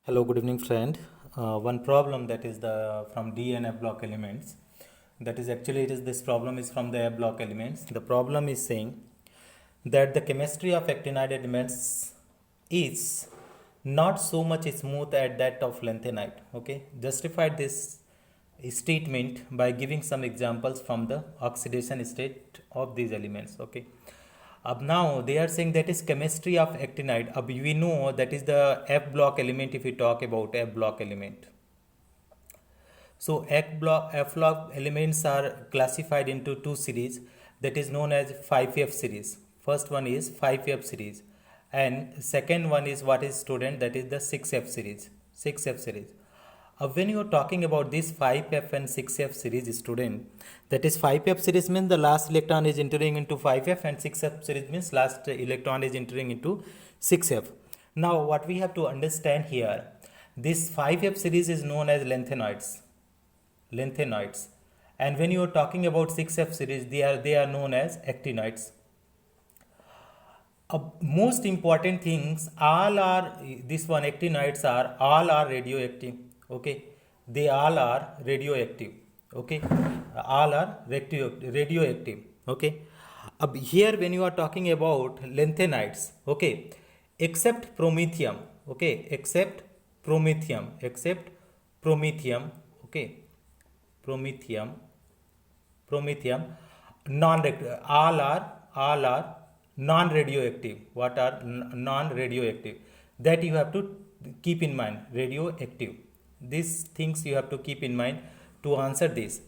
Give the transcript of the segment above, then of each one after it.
Hello, good evening, friend. One problem that is the from D and F block elements. That is actually it is this problem is from the F block elements. The problem is saying that the chemistry of actinide elements is not so much smooth as that of lanthanide. Okay, justified this statement by giving some examples from the oxidation state of these elements. Okay. Now they are saying that is chemistry of actinide. We know that is the F block element if we talk about F block element. So F block elements are classified into two series that is known as 5F series. First one is 5F series and second one is what is student, that is the 6F series. 6F series. When you are talking about this 5F and 6F series student, that is 5F series means the last electron is entering into 5F and 6F series means last electron is entering into 6F. Now what we have to understand here, this 5F series is known as lanthanoids. And when you are talking about 6F series, they are known as actinides. Most important things, all are this one actinides are all are radioactive. Okay, they all are radioactive. Okay, all are radioactive. Okay, here when you are talking about lanthanides, okay, except promethium. Okay, except promethium. Okay, promethium non all are non radioactive. What are non radioactive? That you have to keep in mind. Radioactive, these things you have to keep in mind to answer this.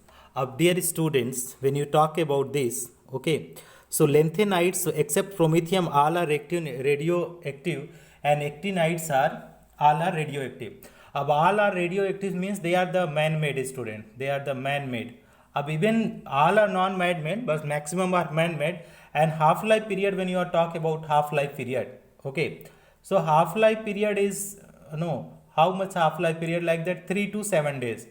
Dear students, when you talk about this, okay, so lanthanides, so except promethium, all are radioactive and actinides are all are radioactive. All are radioactive means they are the man-made, student. They are the man-made. Even all are non-man-made, but maximum are man-made. And half-life period, when you are talking about half-life period, okay. So half-life period is how much half-life period, like that 3 to 7 days.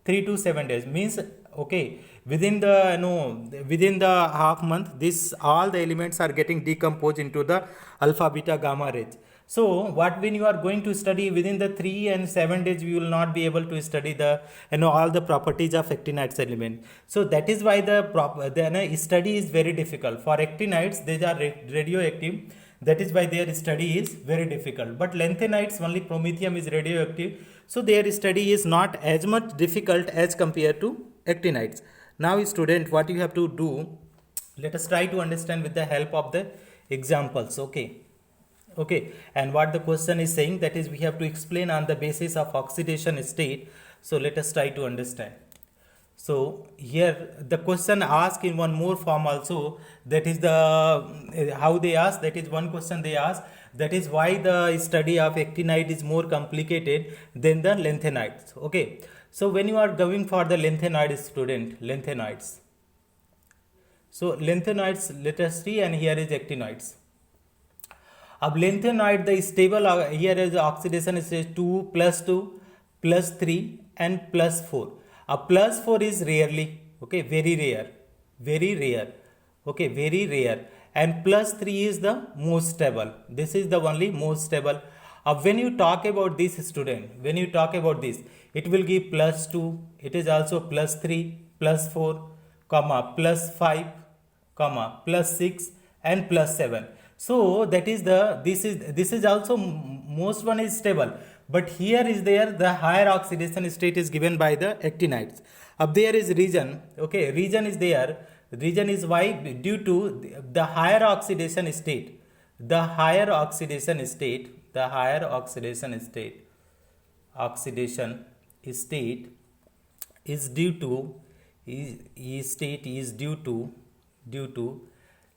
3 to 7 days means, okay, within the half month, this all the elements are getting decomposed into the alpha, beta, gamma rays. So what when you are going to study within the 3 and 7 days, we will not be able to study the all the properties of actinides element. So that is why the study is very difficult. For actinides, they are radioactive. That is why their study is very difficult. But lanthanides, only promethium is radioactive. So their study is not as much difficult as compared to actinides. Now student, what you have to do, let us try to understand with the help of the examples. Okay, and what the question is saying, that is we have to explain on the basis of oxidation state. So let us try to understand. So here the question asked in one more form also, that is the how they ask, that is one question they ask, that is why the study of actinide is more complicated than the lanthanides. Okay, so when you are going for the lanthanide student, lanthanides, so lanthanides, let us see, and here is actinides. Lanthanide, the stable here is the oxidation is 2 plus 2 plus 3 and plus 4. Plus 4 is rarely, okay, very rare, okay, very rare, and plus 3 is the most stable. This is the only most stable. When you talk about this student, when you talk about this, it will give plus 2, it is also plus 3, plus 4, comma, plus 5, comma, plus 6 and plus 7. So that is the this is also most one is stable, but here is there the higher oxidation state is given by the actinides. There is region, okay, region is there. Region is why, due to the higher oxidation state, oxidation state is due to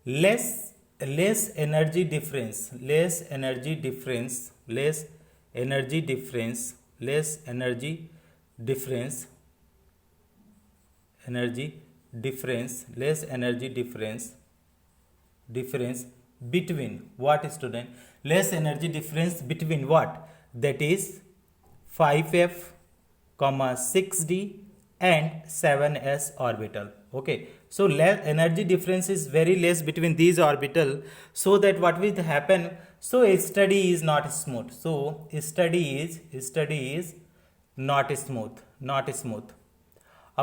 less energy difference, less energy difference, less energy difference between what, student? Less energy difference between what? That is 5F, 6D and 7s orbital. Okay, so less energy difference is very less between these orbital, so that what will happen, So a study is not smooth. So study is not smooth, not smooth.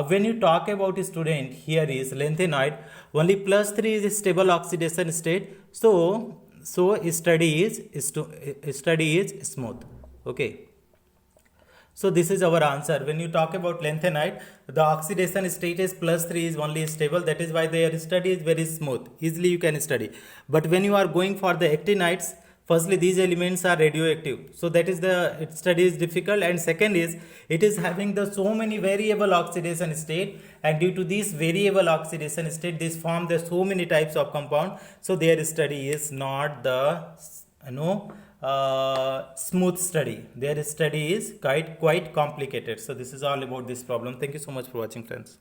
When you talk about a student, here is lanthanoid, only +3 is stable oxidation state. So study is smooth. Okay. So this is our answer. When you talk about lanthanide, the oxidation state is +3 is only stable. That is why their study is very smooth. Easily you can study. But when you are going for the actinides, firstly these elements are radioactive. So that is the study is difficult. And second is it is having the so many variable oxidation state. And due to this variable oxidation state, this form the so many types of compound. So their study is not the smooth study. Their study is quite complicated. So this is all about this problem. Thank you so much for watching, friends.